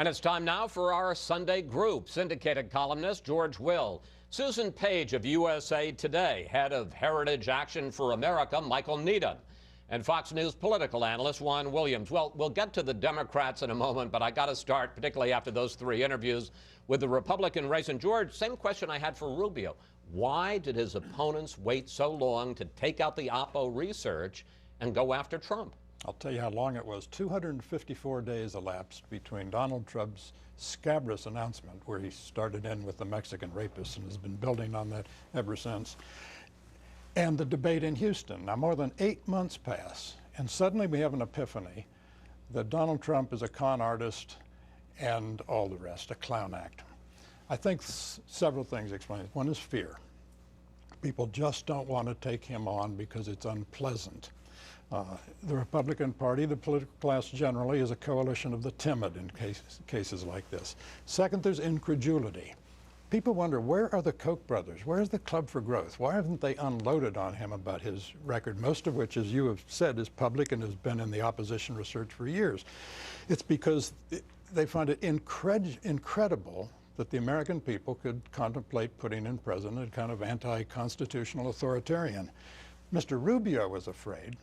And it's time now for our Sunday Group. Syndicated columnist George Will, Susan Page of USA Today, head of Heritage Action for America, Michael Needham, and Fox News political analyst Juan Williams. Well, we'll get to the Democrats in a moment, but I got to start, particularly after those three interviews, with the Republican race. And George, same question I had for Rubio. Why did his opponents wait so long to take out the Oppo research and go after Trump? I'll tell you how long it was. 254 days elapsed between Donald Trump's scabrous announcement, where he started in with the Mexican rapist and has been building on that ever since, and the debate in Houston. Now, more than 8 months pass, and suddenly we have an epiphany that Donald Trump is a con artist and all the rest, a clown act. I think several things explain it. One is fear. People just don't want to take him on because it's unpleasant. The Republican Party, the political class generally, is a coalition of the timid in cases like this. Second, there's incredulity. People wonder, where are the Koch brothers? Where's the Club for Growth? Why haven't they unloaded on him about his record, most of which, as you have said, is public and has been in the opposition research for years? It's because they find it incredible that the American people could contemplate putting in president a kind of anti-constitutional authoritarian. Mr. Rubio was afraid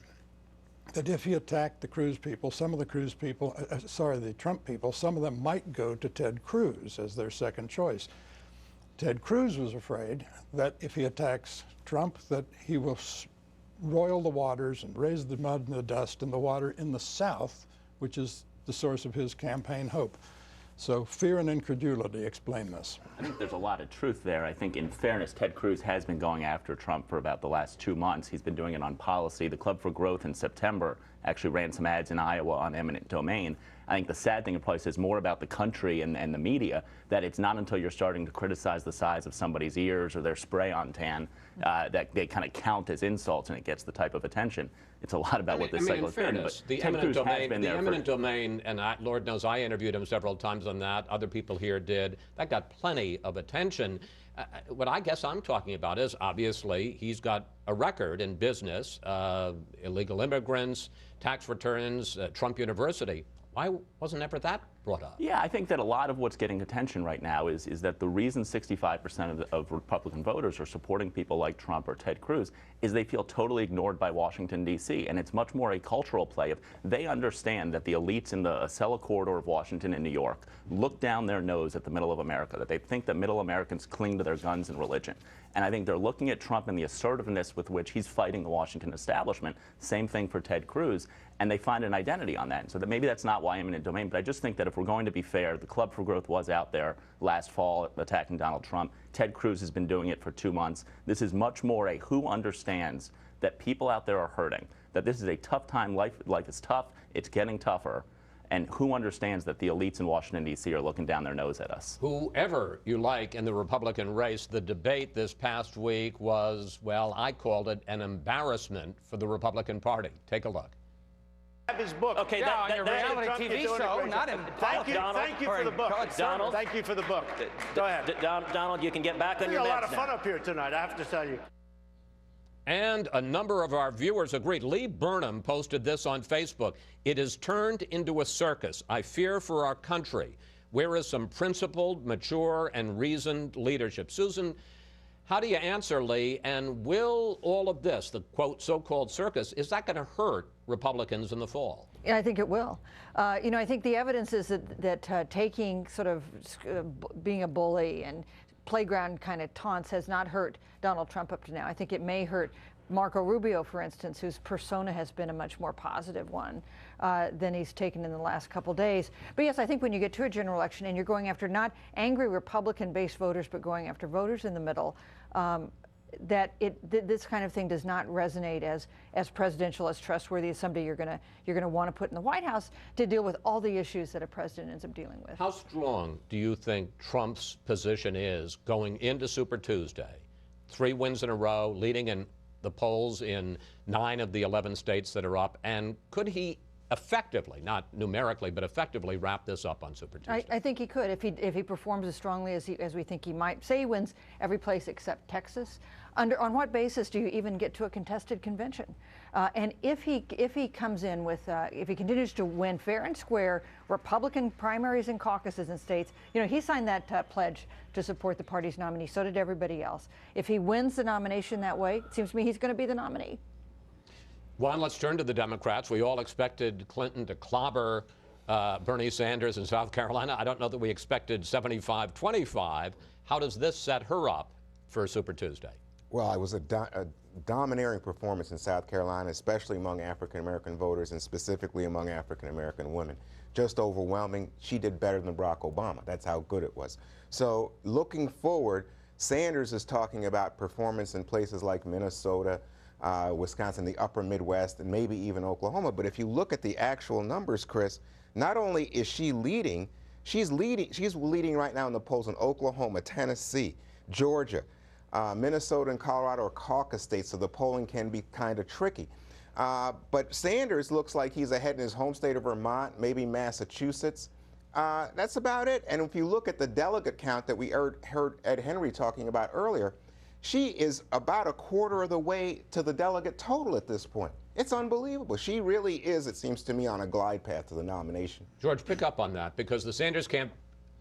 that if he attacked the Cruz people, some of the Cruz people, the Trump people, some of them might go to Ted Cruz as their second choice. Ted Cruz was afraid that if he attacks Trump, that he will roil the waters and raise the mud and the dust and the water in the South, which is the source of his campaign hope. So fear and incredulity explain this. I think there's a lot of truth there. I think, in fairness, Ted Cruz has been going after Trump for about the last 2 months. He's been doing it on policy. The Club for Growth in September actually ran some ads in Iowa on eminent domain. I think the sad thing, it probably says more about the country and the media, that it's not until you're starting to criticize the size of somebody's ears or their spray-on tan that they kind of count as insults, and it gets the type of attention. It's a lot about what this cycle has been. But the eminent domain, and Lord knows I interviewed him several times on that. Other people here did. That got plenty of attention. What I guess I'm talking about is, obviously, he's got a record in business, illegal immigrants, tax returns, Trump University. Why wasn't ever that brought up? Yeah, I think that a lot of what's getting attention right now is that the reason 65% of Republican voters are supporting people like Trump or Ted Cruz is they feel totally ignored by Washington, D.C. And it's much more a cultural play of they understand that the elites in the Acela corridor of Washington and New York look down their nose at the middle of America, that they think that middle Americans cling to their guns and religion. And I think they're looking at Trump and the assertiveness with which he's fighting the Washington establishment. Same thing for Ted Cruz. And they find an identity on that. So that maybe that's not why eminent domain, but I just think that if we're going to be fair, the Club for Growth was out there last fall attacking Donald Trump. Ted Cruz has been doing it for 2 months. This is much more a who understands that people out there are hurting, that this is a tough time, life is tough, it's getting tougher, and who understands that the elites in Washington, D.C. are looking down their nose at us. Whoever you like in the Republican race, the debate this past week was, well, I called it an embarrassment for the Republican Party. Take a look. His book. Okay, yeah, on your reality TV show, not in Thank you for the book. Donald. Thank you for the book. Go ahead. Donald, you can get back on your meds now. There's a lot of fun up here tonight, I have to tell you. And a number of our viewers agreed. Lee Burnham posted this on Facebook. It has turned into a circus. I fear for our country. Where is some principled, mature, and reasoned leadership? Susan, how do you answer, Lee? And will all of this, the quote, so-called circus, is that going to hurt Republicans in the fall? Yeah, I think it will. You know, I think the evidence is that taking sort of being a bully and playground kind of taunts has not hurt Donald Trump up to now. I think it may hurt Marco Rubio, for instance, whose persona has been a much more positive one than he's taken in the last couple days. But yes, I think when you get to a general election and you're going after not angry Republican-based voters, but going after voters in the middle, this kind of thing does not resonate as presidential, as trustworthy as somebody you're going to want to put in the White House to deal with all the issues that a president ends up dealing with. How strong do you think Trump's position is going into Super Tuesday? 3 wins in a row, leading in the polls in 9 of the 11 states that are up, and could he effectively, not numerically, but effectively wrap this up on Super Tuesday? I think he could if he performs as strongly as we think he might. Say he wins every place except Texas. On what basis do you even get to a contested convention? And if he comes in with if he continues to win fair and square Republican primaries and caucuses in states, you know, he signed that pledge to support the party's nominee. So did everybody else. If he wins the nomination that way, it seems to me he's going to be the nominee. Juan, let's turn to the Democrats. We all expected Clinton to clobber Bernie Sanders in South Carolina. I don't know that we expected 75-25. How does this set her up for Super Tuesday? Well, it was a domineering performance in South Carolina, especially among African-American voters and specifically among African-American women. Just overwhelming. She did better than Barack Obama. That's how good it was. So looking forward, Sanders is talking about performance in places like Minnesota, Wisconsin, the upper Midwest, and maybe even Oklahoma. But if you look at the actual numbers, Chris, not only is she leading, she's leading right now in the polls in Oklahoma, Tennessee, Georgia, Minnesota and Colorado are caucus states, so the polling can be kind of tricky. But Sanders looks like he's ahead in his home state of Vermont, maybe Massachusetts. That's about it. And if you look at the delegate count that we heard Ed Henry talking about earlier, she is about a quarter of the way to the delegate total at this point. It's unbelievable. She really is, it seems to me, on a glide path to the nomination. George, pick up on that, because the Sanders camp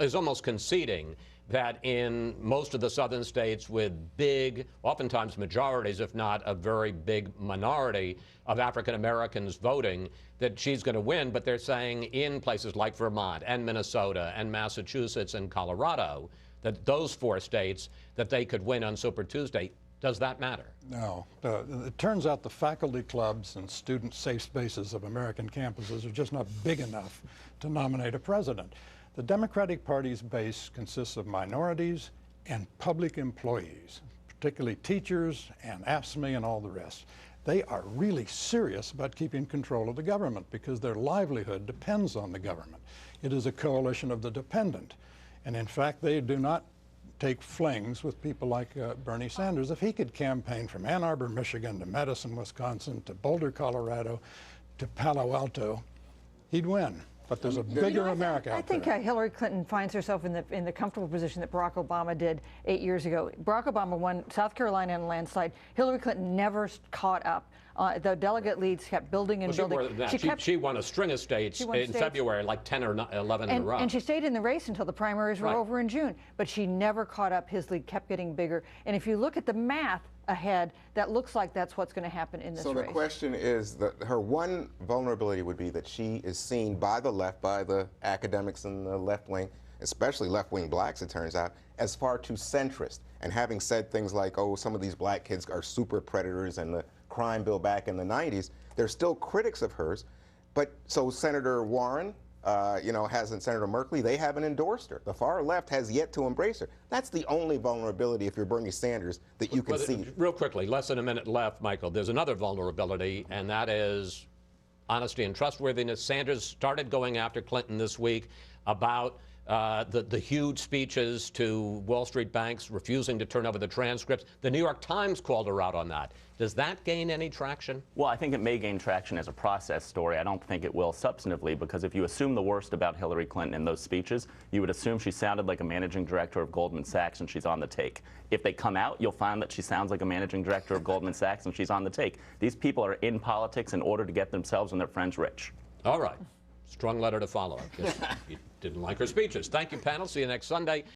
is almost conceding that in most of the southern states with big, oftentimes majorities, if not a very big minority of African Americans voting, that she's going to win. But they're saying in places like Vermont and Minnesota and Massachusetts and Colorado, that those 4 states, that they could win on Super Tuesday. Does that matter? No. It turns out the faculty clubs and student safe spaces of American campuses are just not big enough to nominate a president. The Democratic Party's base consists of minorities and public employees, particularly teachers and AFSCME and all the rest. They are really serious about keeping control of the government because their livelihood depends on the government. It is a coalition of the dependent. And in fact, they do not take flings with people like Bernie Sanders. If he could campaign from Ann Arbor, Michigan to Madison, Wisconsin to Boulder, Colorado to Palo Alto, he'd win. But there's a bigger America out there. I think Hillary Clinton finds herself in the comfortable position that Barack Obama did 8 years ago. Barack Obama won South Carolina in a landslide. Hillary Clinton never caught up. The delegate leads kept building and building. She won a string of states in February, like 10 or 11 in a row. And she stayed in the race until the primaries were over in June. But she never caught up. His lead kept getting bigger. And if you look at the math ahead, that looks like that's what's going to happen in this race. So the question is that her one vulnerability would be that she is seen by the left, by the academics in the left wing, especially left-wing blacks, it turns out, as far too centrist. And having said things like, oh, some of these black kids are super predators and the crime bill back in the 90s, they're still critics of hers. But so Senator Warren, Senator Merkley, they haven't endorsed her. The far left has yet to embrace her. That's the only vulnerability, if you're Bernie Sanders, that you can see. Real quickly, less than a minute left, Michael. There's another vulnerability, and that is honesty and trustworthiness. Sanders started going after Clinton this week about the huge speeches to Wall Street banks refusing to turn over the transcripts. The New York Times called her out on that. Does that gain any traction? Well, I think it may gain traction as a process story. I don't think it will substantively, because if you assume the worst about Hillary Clinton in those speeches, you would assume she sounded like a managing director of Goldman Sachs and she's on the take. If they come out, you'll find that she sounds like a managing director of Goldman Sachs and she's on the take. These people are in politics in order to get themselves and their friends rich. All right. Strong letter to follow. I guess you didn't like her speeches. Thank you, panel. See you next Sunday.